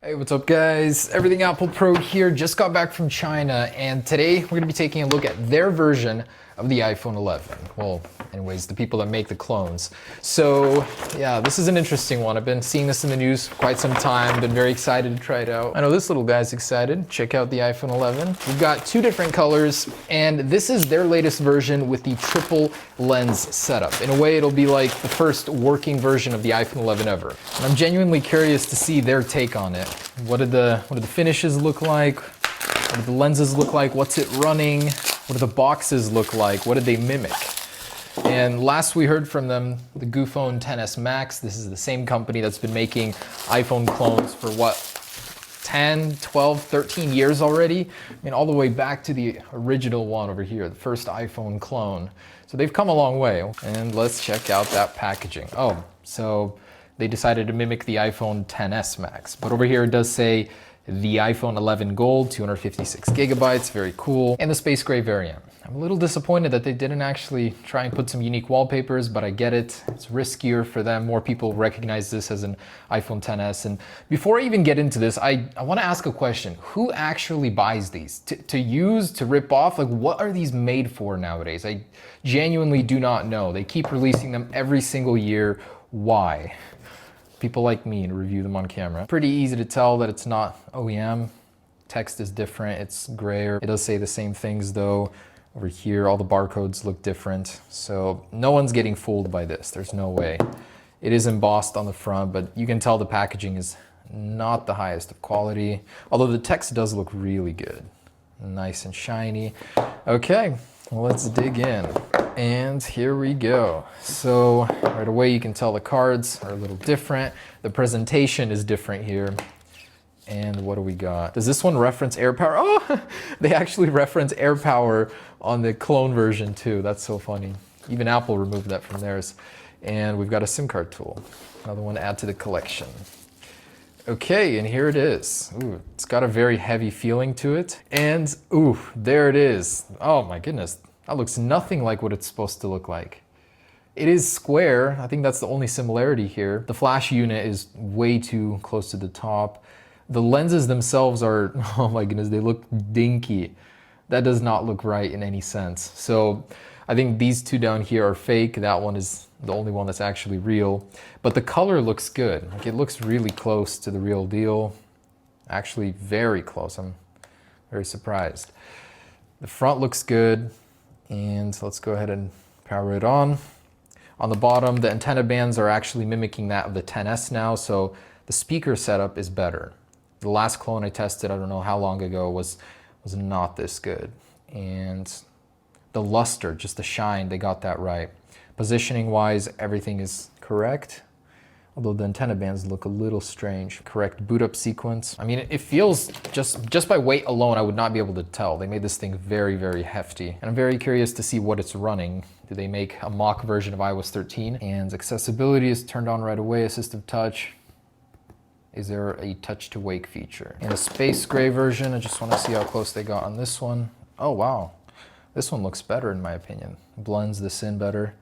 Hey, what's up guys? Everything Apple Pro here. Just got back from China and today we're going to be taking a look at their version of the iPhone 11. Well, anyways, the people that make the clones. So yeah, this is an interesting one. I've been seeing this in the news for quite some time. Been very excited to try it out. I know this little guy's excited. Check out the iPhone 11. We've got two different colors and this is their latest version with the triple lens setup. In a way, it'll be like the first working version of the iPhone 11 ever. And I'm genuinely curious to see their take on it. What do the finishes look like? What do the lenses look like? What's it running? What do the boxes look like? What did they mimic? And last we heard from them, the Goophone XS Max. This is the same company that's been making iPhone clones for what, 10, 12, 13 years already? I mean, all the way back to the original one over here, the first iPhone clone. So they've come a long way. And let's check out that packaging. Oh, so they decided to mimic the iPhone XS Max. But over here it does say the iPhone 11 Gold, 256 gigabytes, very cool, and the space gray variant. I'm a little disappointed that they didn't actually try and put some unique wallpapers, but I get it. It's riskier for them. More people recognize this as an iPhone XS. And before I even get into this, I want to ask a question. Who actually buys these? To use, to rip off? Like, what are these made for nowadays? I genuinely do not know. They keep releasing them every single year. Why? People like me to review them on camera. Pretty easy to tell that it's not OEM. Text is different, it's grayer. It does say the same things though. Over here, all the barcodes look different. So no one's getting fooled by this, there's no way. It is embossed on the front, but you can tell the packaging is not the highest of quality. Although the text does look really good. Nice and shiny. Okay, well, let's dig in. And here we go. So right away you can tell the cards are a little different. The presentation is different here. And what do we got? Does this one reference AirPower? Oh, they actually reference AirPower on the clone version too. That's so funny. Even Apple removed that from theirs. And we've got a SIM card tool. Another one to add to the collection. Okay, and here it is. Ooh, it's got a very heavy feeling to it. And ooh, there it is. Oh my goodness. That looks nothing like what it's supposed to look like. It is square. I think that's the only similarity here. The flash unit is way too close to the top. The lenses themselves are, oh my goodness, they look dinky. That does not look right in any sense. So I think these two down here are fake. That one is the only one that's actually real. But the color looks good. Like, it looks really close to the real deal. Actually very close. I'm very surprised. The front looks good. And let's go ahead and power it on. On the bottom, the antenna bands are actually mimicking that of the XS now, so the speaker setup is better. The last clone I tested, I don't know how long ago, was not this good. And the luster, just the shine, they got that right. Positioning wise, everything is correct. Although the antenna bands look a little strange. Correct boot up sequence. I mean, it feels, just by weight alone, I would not be able to tell. They made this thing very, very hefty. And I'm very curious to see what it's running. Do they make a mock version of iOS 13? And accessibility is turned on right away, assistive touch. Is there a touch to wake feature? In the space gray version, I just want to see how close they got on this one. Oh, wow. This one looks better in my opinion. Blends this in better.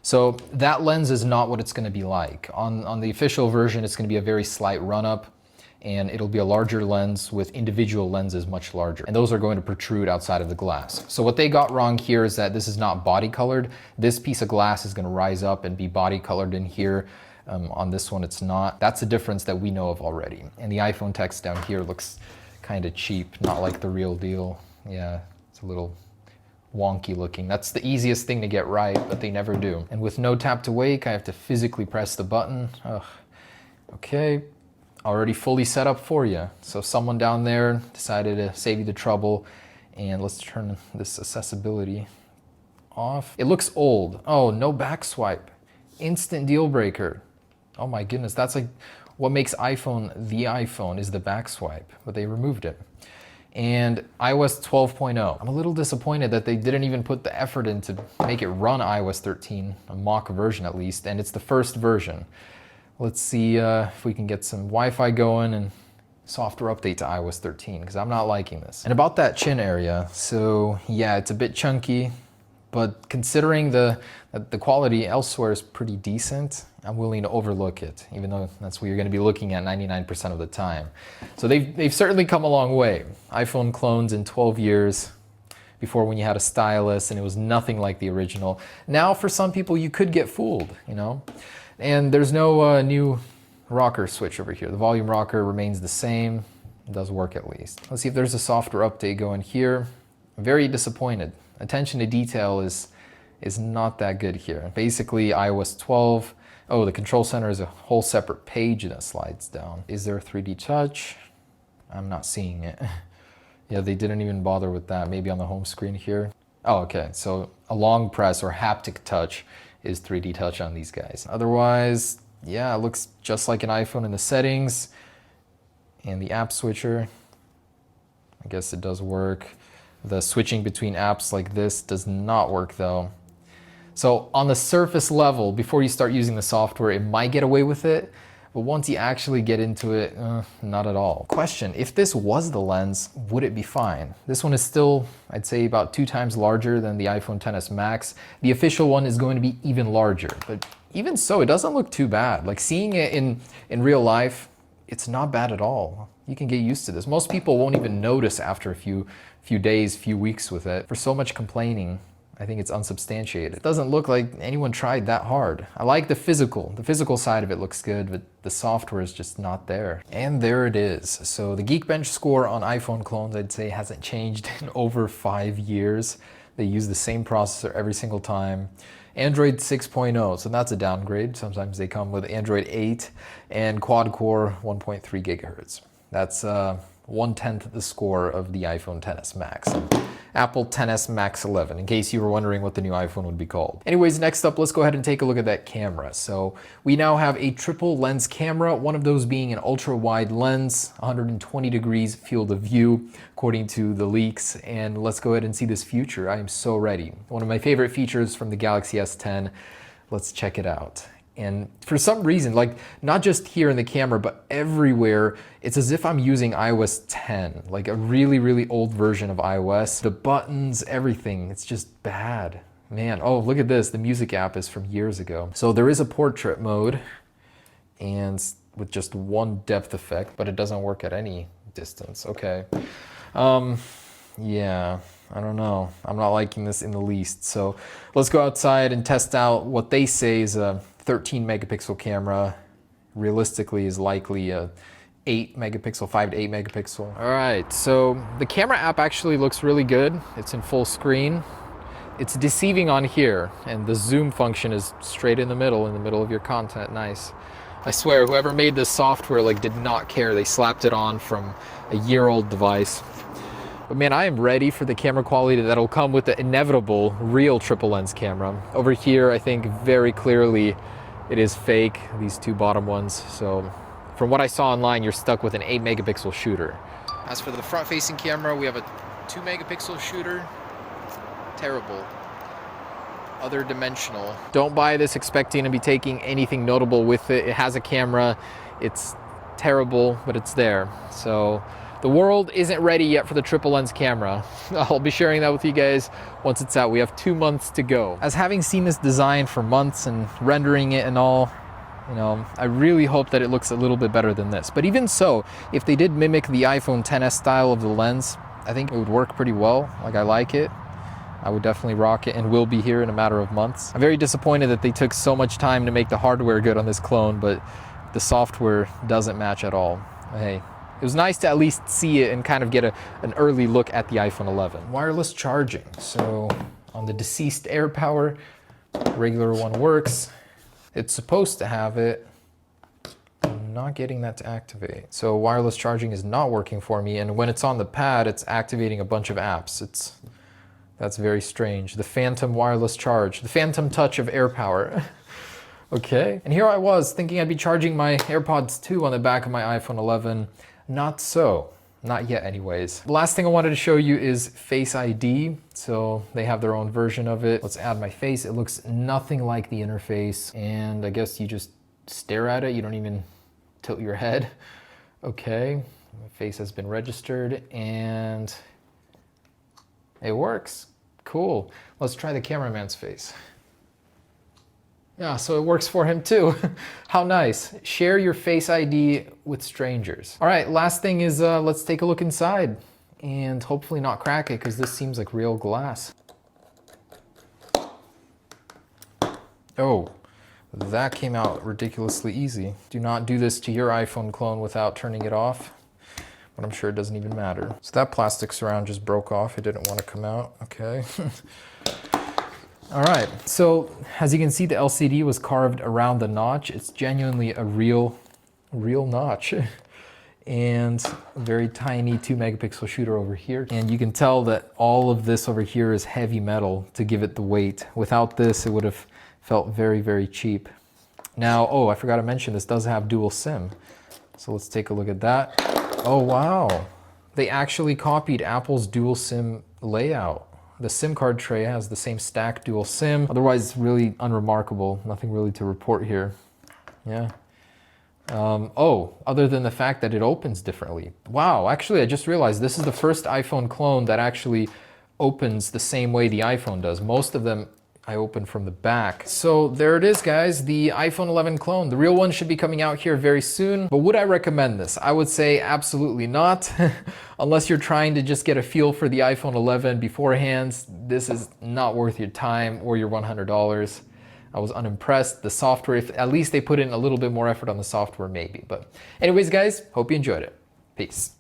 So that lens is not what it's going to be like. On the official version, it's going to be a very slight run-up, and it'll be a larger lens with individual lenses much larger. And those are going to protrude outside of the glass. So what they got wrong here is that this is not body colored. This piece of glass is going to rise up and be body colored in here. On this one, it's not. That's a difference that we know of already. And the iPhone text down here looks kind of cheap, not like the real deal. Yeah, it's a little wonky looking. That's the easiest thing to get right, but they never do. And with no tap to wake, I have to physically press the button. Ugh. Okay, already fully set up for you. So someone down there decided to save you the trouble. And let's turn this accessibility off. It looks old. Oh, no back swipe. Instant deal breaker. Oh my goodness, that's like what makes iPhone the iPhone is the back swipe, but they removed it. And iOS 12.0. I'm a little disappointed that they didn't even put the effort in to make it run iOS 13, a mock version at least, and it's the first version. Let's see if we can get some Wi-Fi going and software update to iOS 13, because I'm not liking this. And about that chin area, so yeah, it's a bit chunky, but considering the quality elsewhere is pretty decent, I'm willing to overlook it, even though that's what you're going to be looking at 99% of the time. So they've certainly come a long way. iPhone clones in 12 years, before when you had a stylus and it was nothing like the original. Now for some people you could get fooled, you know? And there's no new rocker switch over here. The volume rocker remains the same. It does work at least. Let's see if there's a software update going here. I'm very disappointed. Attention to detail is not that good here. Basically iOS 12. Oh, the control center is a whole separate page that slides down. Is there a 3D touch? I'm not seeing it. Yeah, they didn't even bother with that. Maybe on the home screen here. Oh, okay. So a long press or haptic touch is 3D touch on these guys. Otherwise, yeah, it looks just like an iPhone in the settings. And the app switcher, I guess it does work. The switching between apps like this does not work though. So on the surface level, before you start using the software, it might get away with it. But once you actually get into it, not at all. Question, if this was the lens, would it be fine? This one is still, I'd say, about 2 times larger than the iPhone XS Max. The official one is going to be even larger, but even so, it doesn't look too bad. Like seeing it in real life, it's not bad at all. You can get used to this. Most people won't even notice after a few days, few weeks with it. For so much complaining, I think it's unsubstantiated. It doesn't look like anyone tried that hard. I like the physical side of it looks good, but the software is just not there. And there it is. So the Geekbench score on iPhone clones, I'd say, hasn't changed in over 5 years. They use the same processor every single time. Android 6.0, so that's a downgrade. Sometimes they come with Android 8 and quad-core 1.3 gigahertz. That's 1/10 the score of the iPhone XS Max. Apple XS Max 11, in case you were wondering what the new iPhone would be called. Anyways, next up, let's go ahead and take a look at that camera. So we now have a triple lens camera, one of those being an ultra wide lens, 120 degrees field of view, according to the leaks. And let's go ahead and see this feature. I am so ready. One of my favorite features from the Galaxy S10. Let's check it out. And for some reason, like not just here in the camera, but everywhere, it's as if I'm using iOS 10, like a really, really old version of iOS. The buttons, everything, it's just bad. Man, oh, look at this. The music app is from years ago. So there is a portrait mode and with just one depth effect, but it doesn't work at any distance. Okay. Yeah, I don't know. I'm not liking this in the least. So let's go outside and test out what they say is a 13 megapixel camera. Realistically is likely a 8 megapixel, 5 to 8 megapixel. All right, so the camera app actually looks really good. It's in full screen. It's deceiving on here, and the zoom function is straight in the middle of your content. Nice. I swear, whoever made this software like did not care. They slapped it on from a year-old device. But man, I am ready for the camera quality that'll come with the inevitable real triple lens camera. Over here, I think very clearly it is fake, these 2 bottom ones. So from what I saw online, you're stuck with an 8 megapixel shooter. As for the front facing camera, we have a 2 megapixel shooter. Terrible. Other dimensional. Don't buy this expecting to be taking anything notable with it. It has a camera. It's terrible, but it's there. So the world isn't ready yet for the triple lens camera. I'll be sharing that with you guys once it's out. We have 2 months to go. As having seen this design for months and rendering it and all, you know, I really hope that it looks a little bit better than this. But even so, if they did mimic the iPhone XS style of the lens, I think it would work pretty well. Like, I like it. I would definitely rock it and will be here in a matter of months. I'm very disappointed that they took so much time to make the hardware good on this clone, but the software doesn't match at all. Hey, it was nice to at least see it and kind of get an early look at the iPhone 11. Wireless charging. So on the deceased AirPower, regular one works. It's supposed to have it. I'm not getting that to activate. So wireless charging is not working for me, and when it's on the pad, it's activating a bunch of apps. That's very strange. The phantom wireless charge, the phantom touch of AirPower. Okay, and here I was thinking I'd be charging my AirPods 2 on the back of my iPhone 11. Not so, not yet anyways. The last thing I wanted to show you is Face ID. So they have their own version of it. Let's add my face. It looks nothing like the interface. And I guess you just stare at it. You don't even tilt your head. Okay, my face has been registered and it works. Cool. Let's try the cameraman's face. Yeah, so it works for him too. How nice. Share your Face ID with strangers. All right, last thing is let's take a look inside and hopefully not crack it because this seems like real glass. Oh, that came out ridiculously easy. Do not do this to your iPhone clone without turning it off, but I'm sure it doesn't even matter. So that plastic surround just broke off. It didn't want to come out, okay. All right, so as you can see, the LCD was carved around the notch. It's genuinely a real notch. And a very tiny 2 megapixel shooter over here. And you can tell that all of this over here is heavy metal to give it the weight. Without this, it would have felt very, very cheap. Now, oh, I forgot to mention, this does have dual SIM. So let's take a look at that. Oh, wow. They actually copied Apple's dual SIM layout. The SIM card tray has the same stack dual SIM. Otherwise, really unremarkable. Nothing really to report here. Yeah. Oh, other than the fact that it opens differently. Wow, actually, I just realized this is the first iPhone clone that actually opens the same way the iPhone does. Most of them I open from the back. So there it is, guys, the iPhone 11 clone. The real one should be coming out here very soon. But would I recommend this? I would say absolutely not. Unless you're trying to just get a feel for the iPhone 11 beforehand, this is not worth your time or your $100. I was unimpressed. The software, if at least they put in a little bit more effort on the software, maybe. But anyways, guys, hope you enjoyed it. Peace.